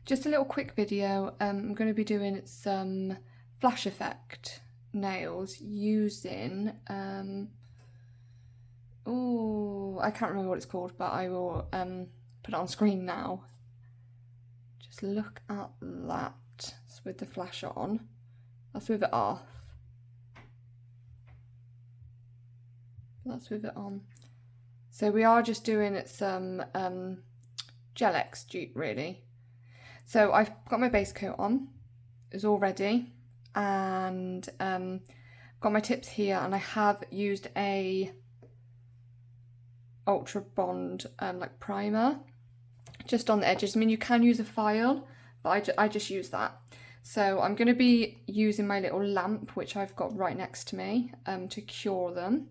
Just a little quick video. I'm going to be doing some flash effect nails using, oh, I can't remember what it's called, but I will put it on screen now. Just look at that. It's with the flash on. That's with it off. That's with it on. So we are just doing some Gel X dupe really. So I've got my base coat on, it's all ready, and got my tips here, and I have used a Ultra Bond like primer just on the edges. I mean, you can use a file, but I just use that. So I'm going to be using my little lamp, which I've got right next to me, to cure them.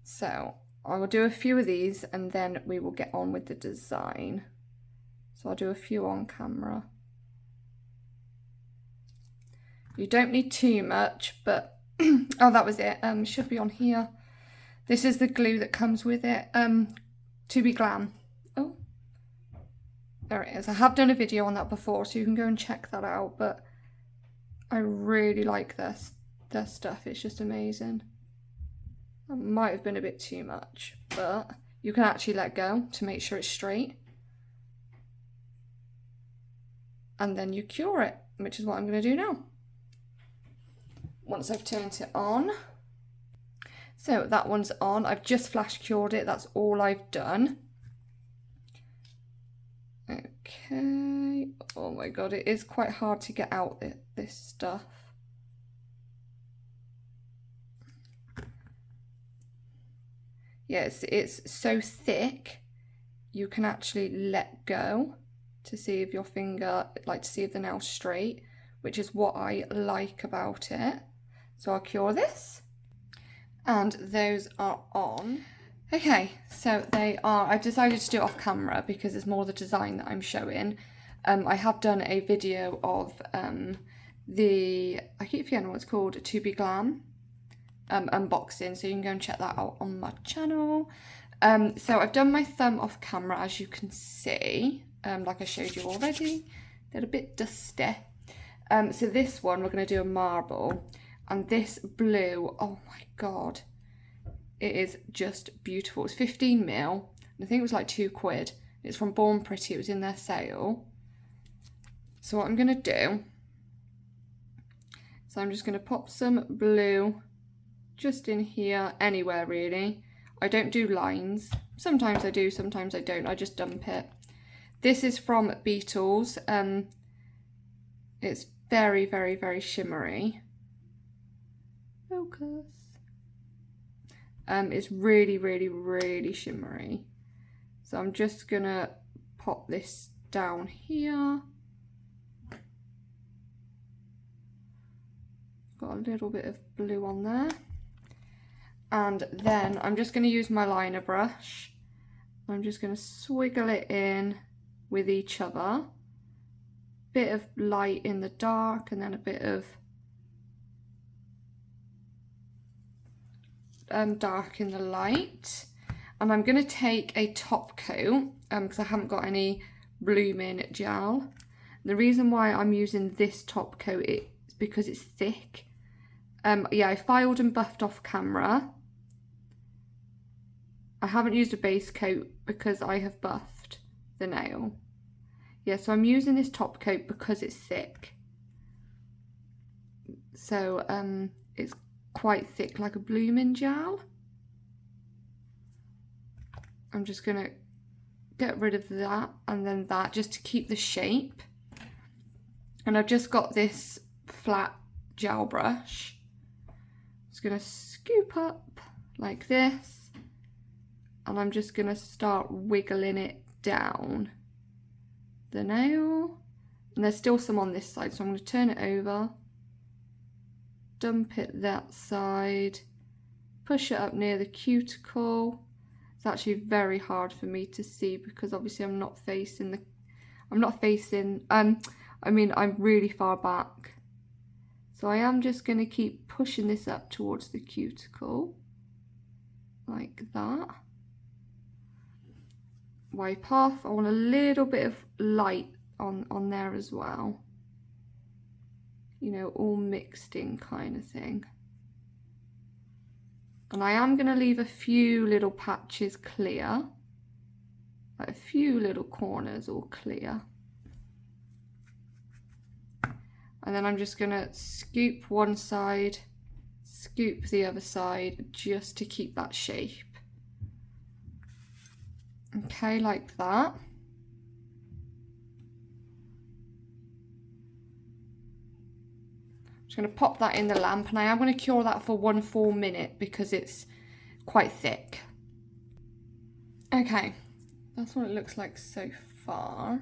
So I will do a few of these and then we will get on with the design. So I'll do a few on camera. You don't need too much, but oh, that was it. Should be on here. This is the glue that comes with it. Dupe Glam. Oh, there it is. I have done a video on that before, so you can go and check that out. But I really like their stuff. It's just amazing. That might have been a bit too much, but you can actually let go to make sure it's straight. And then you cure it, which is what I'm going to do now. Once I've turned it on. So that one's on. I've just flash cured it. That's all I've done. Okay. Oh my god, it is quite hard to get out this stuff. Yes, it's so thick you can actually let go to see if your finger, like to see if the nail's straight, which is what I like about it. So I'll cure this, and those are on. Okay, so they are, I've decided to do it off camera because it's more the design that I'm showing. I have done a video of I keep forgetting what it's called, Dupe Glam unboxing, so you can go and check that out on my channel. So I've done my thumb off camera, as you can see, like I showed you already. They're a bit dusty. So this one we're going to do a marble, and this blue, oh my god, it is just beautiful. It's 15 mil, and I think it was like £2. It's from Born Pretty, it was in their sale. So what I'm going to do, so I'm just going to pop some blue just in here, anywhere really. I don't do lines. Sometimes I do, sometimes I don't. I just dump it. This is from Beetles. It's very, very, very shimmery. Focus. It's really, really, really shimmery. So I'm just gonna pop this down here. Got a little bit of blue on there. And then I'm just going to use my liner brush. I'm just going to swiggle it in with each other. Bit of light in the dark, and then a bit of dark in the light. And I'm going to take a top coat because I haven't got any blooming gel. The reason why I'm using this top coat is because it's thick. Yeah, I filed and buffed off camera. I haven't used a base coat because I have buffed the nail. Yeah, so I'm using this top coat because it's thick. So it's quite thick, like a blooming gel. I'm just gonna get rid of that and then that, just to keep the shape. And I've just got this flat gel brush. Just gonna scoop up like this. And I'm just going to start wiggling it down the nail. And there's still some on this side, so I'm going to turn it over, dump it that side, push it up near the cuticle. It's actually very hard for me to see because obviously I'm really far back. So I am just going to keep pushing this up towards the cuticle, like that. Wipe off. I want a little bit of light on there as well. You know, all mixed in kind of thing. And I am going to leave a few little patches clear, like a few little corners all clear. And then I'm just going to scoop one side, scoop the other side, just to keep that shape. Okay, like that. I'm just going to pop that in the lamp, and I am going to cure that for 1 full minute because it's quite thick. Okay, that's what it looks like so far.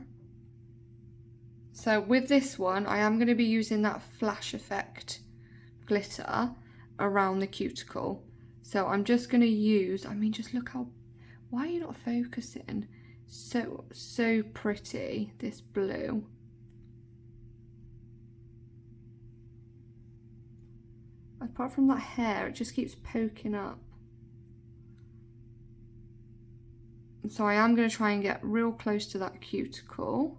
So with this one, I am going to be using that flash effect glitter around the cuticle. So I'm just going to use, I mean, just look how, why are you not focusing? So pretty, this blue. Apart from that hair, it just keeps poking up. And so I am going to try and get real close to that cuticle.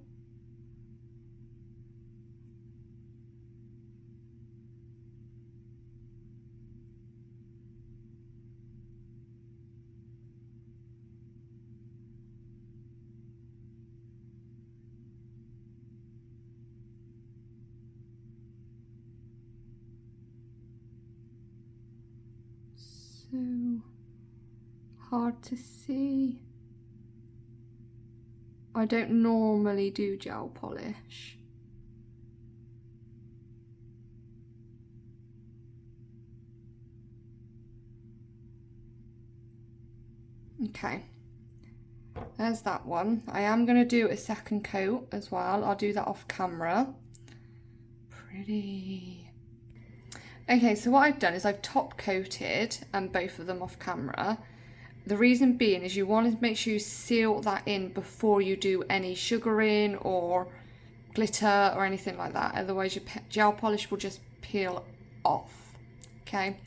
So hard to see. I don't normally do gel polish. Okay, there's that one. I am going to do a second coat as well. I'll do that off camera. Pretty. Okay, so what I've done is I've top coated both of them off camera. The reason being is you want to make sure you seal that in before you do any sugaring or glitter or anything like that. Otherwise your gel polish will just peel off. Okay,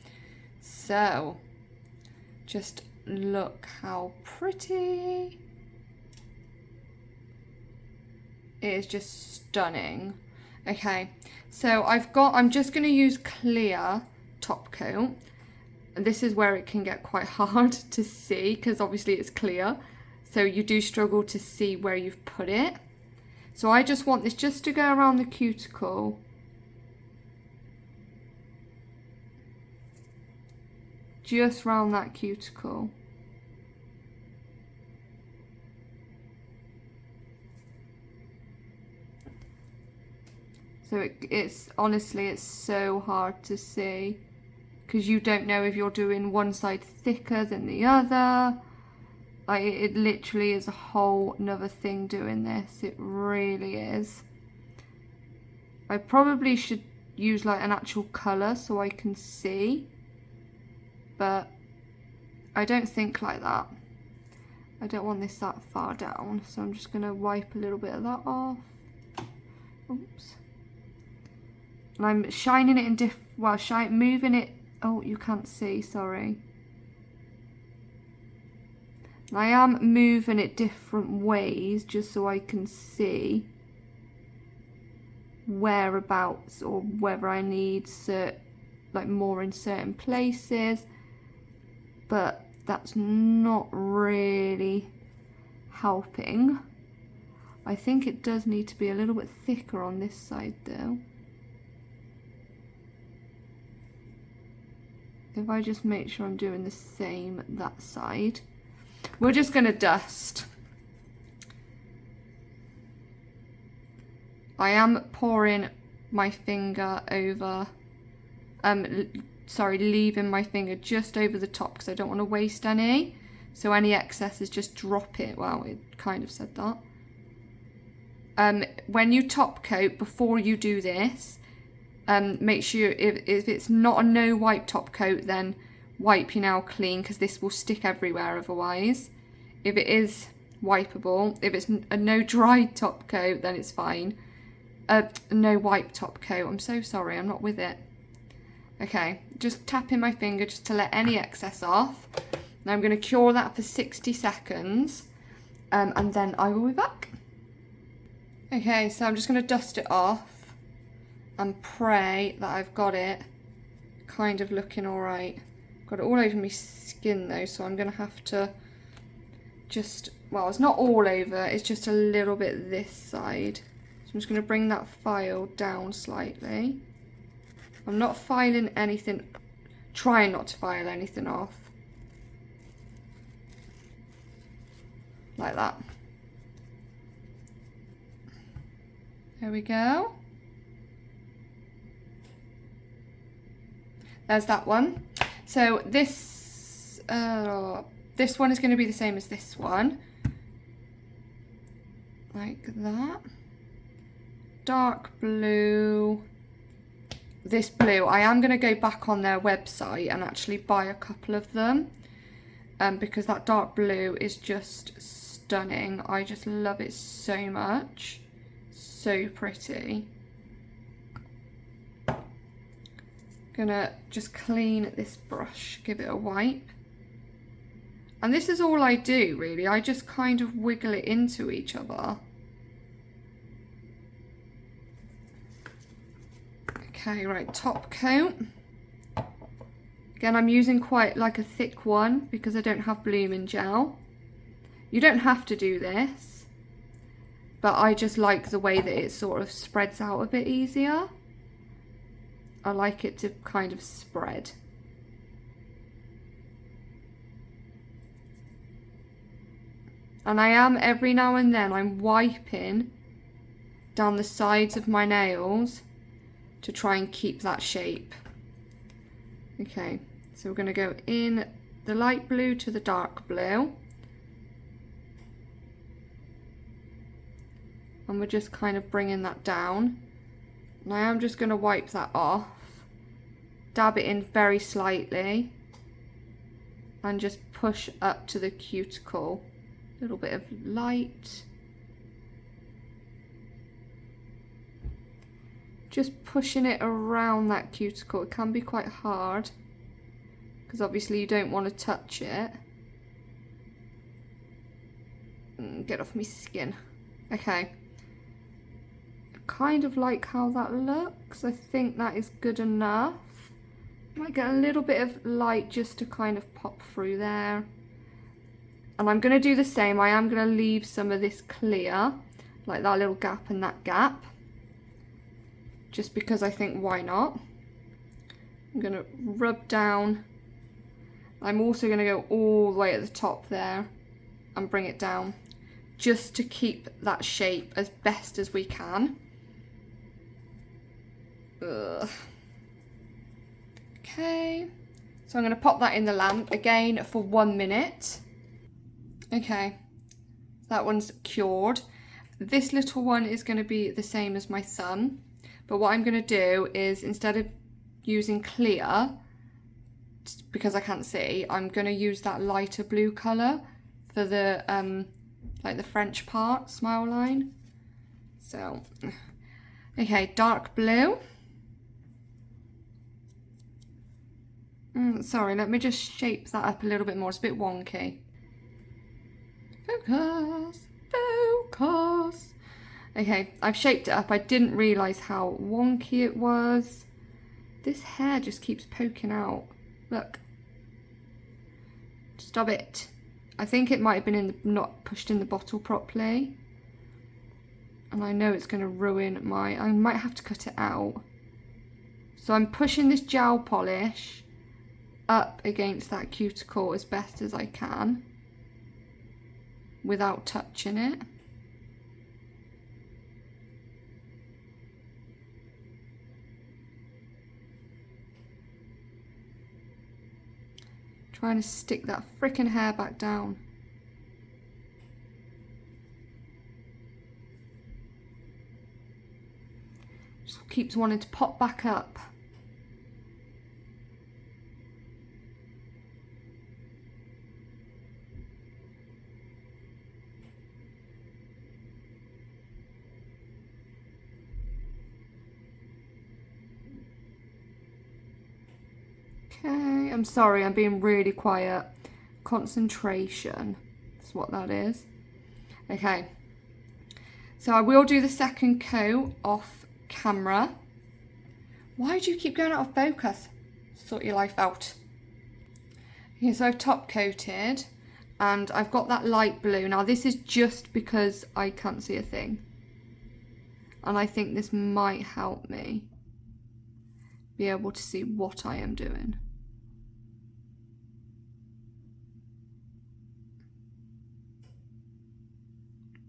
so just look how pretty. It is just stunning. Okay, so I'm just going to use clear top coat. And this is where it can get quite hard to see because obviously it's clear. So you do struggle to see where you've put it. So I just want this just to go around the cuticle. Just round that cuticle. So it's honestly, it's so hard to see because you don't know if you're doing one side thicker than the other. Like it literally is a whole nother thing doing this. It really is. I probably should use like an actual colour so I can see, but I don't think like that. I don't want this that far down, so I'm just going to wipe a little bit of that off. Oops. And I'm shining it in moving it. Oh, you can't see, sorry. And I am moving it different ways just so I can see whereabouts or whether I need like more in certain places. But that's not really helping. I think it does need to be a little bit thicker on this side though. If I just make sure I'm doing the same that side. We're just going to dust. I am pouring my finger over, leaving my finger just over the top because I don't want to waste any. So any excess is just drop it. Well, it kind of said that. When you top coat, before you do this, make sure if it's not a no wipe top coat, then wipe your nail clean because this will stick everywhere otherwise. If it is wipeable, if it's a no dry top coat, then it's fine. No wipe top coat, I'm so sorry, I'm not with it. Okay, just tapping my finger just to let any excess off. Now I'm going to cure that for 60 seconds and then I will be back. Okay, so I'm just going to dust it off and pray that I've got it kind of looking alright. Got it all over my skin though, so I'm going to have to just, well, it's not all over, it's just a little bit this side. So I'm just going to bring that file down slightly. I'm not filing anything, trying not to file anything off. Like that. There we go. There's that one. So this one is going to be the same as this one. Like that. Dark blue. This blue. I am going to go back on their website and actually buy a couple of them. Because that dark blue is just stunning. I just love it so much. So pretty. Gonna just clean this brush, give it a wipe. And this is all I do really, I just kind of wiggle it into each other. Okay, right, top coat. Again, I'm using quite like a thick one because I don't have blooming gel. You don't have to do this, but I just like the way that it sort of spreads out a bit easier. I like it to kind of spread. And I am, every now and then, I'm wiping down the sides of my nails to try and keep that shape. Okay, so we're going to go in the light blue to the dark blue. And we're just kind of bringing that down. And I am just going to wipe that off. Dab it in very slightly. And just push up to the cuticle. A little bit of light. Just pushing it around that cuticle. It can be quite hard, because obviously you don't want to touch it. Get off my skin. Okay. Kind of like how that looks. I think that is good enough. Might get a little bit of light just to kind of pop through there. And I'm going to do the same. I am going to leave some of this clear, like that little gap and that gap, just because I think why not. I'm going to rub down. I'm also going to go all the way at the top there and bring it down, just to keep that shape as best as we can. Ugh. Okay, so I'm going to pop that in the lamp again for 1 minute. Okay, that one's cured. This little one is going to be the same as my thumb, but what I'm going to do is, instead of using clear, because I can't see, I'm going to use that lighter blue colour for the like the French part, smile line. So, okay, dark blue. Sorry, let me just shape that up a little bit more. It's a bit wonky. Focus, focus. Okay, I've shaped it up. I didn't realise how wonky it was. This hair just keeps poking out. Look. Stop it. I think it might have been not pushed in the bottle properly. And I know it's going to ruin I might have to cut it out. So I'm pushing this gel polish up against that cuticle as best as I can without touching it. Trying to stick that frickin' hair back down. Just keeps wanting to pop back up. Okay, I'm sorry, I'm being really quiet. Concentration, that's what that is. Okay, So I will do the second coat off camera. Why do you keep going out of focus? Sort your life out. Okay, so I've top coated and I've got that light blue. Now this is just because I can't see a thing. And I think this might help me be able to see what I am doing.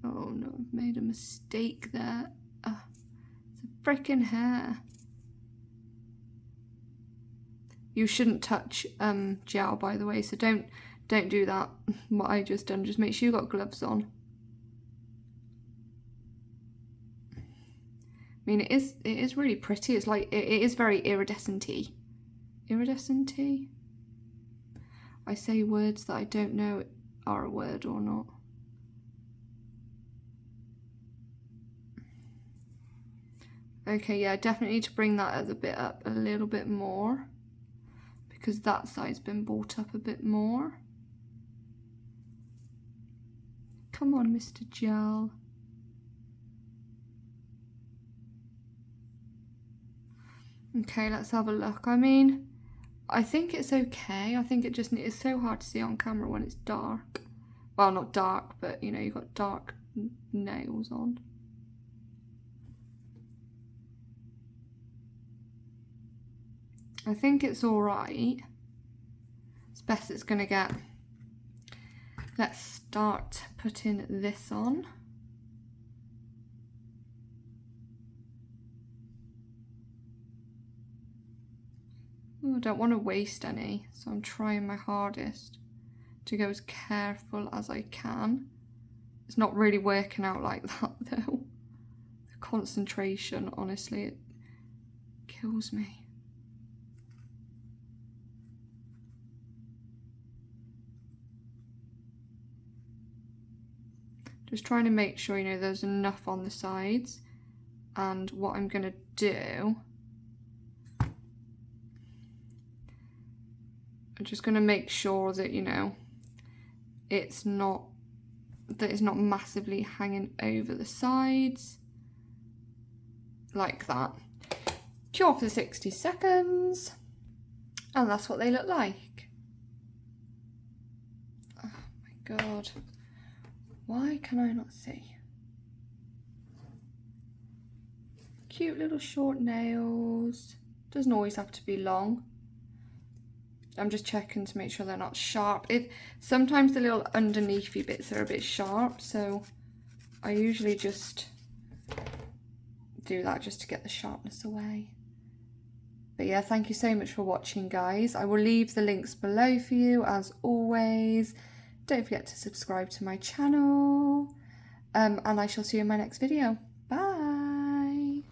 Oh no, I've made a mistake there. It's a freaking hair. You shouldn't touch gel, by the way, so don't do that. What I just done. Just make sure you got gloves on. I mean, it is really pretty. It's like it is very iridescent-y. Iridescent-y. I say words that I don't know are a word or not. Okay, yeah, I definitely need to bring that other bit up a little bit more because that side's been brought up a bit more. Come on, Mr. Gel. Okay, let's have a look. I mean, I think it's okay. I think it's so hard to see on camera when it's dark. Well, not dark, but you know, you've got dark nails on. I think it's all right. It's best it's gonna get. Let's start putting this on. Ooh, I don't want to waste any, so I'm trying my hardest to go as careful as I can. It's not really working out like that though. The concentration, honestly, it kills me. Just trying to make sure, you know, there's enough on the sides. And what I'm going to do, I'm just going to make sure that, you know, it's not massively hanging over the sides. Like that. Cure for 60 seconds. And that's what they look like. Oh my god. Why can I not see? Cute little short nails. Doesn't always have to be long. I'm just checking to make sure they're not sharp. Sometimes the little underneathy bits are a bit sharp, so I usually just do that just to get the sharpness away. But yeah, thank you so much for watching, guys. I will leave the links below for you as always. Don't forget to subscribe to my channel, and I shall see you in my next video. Bye!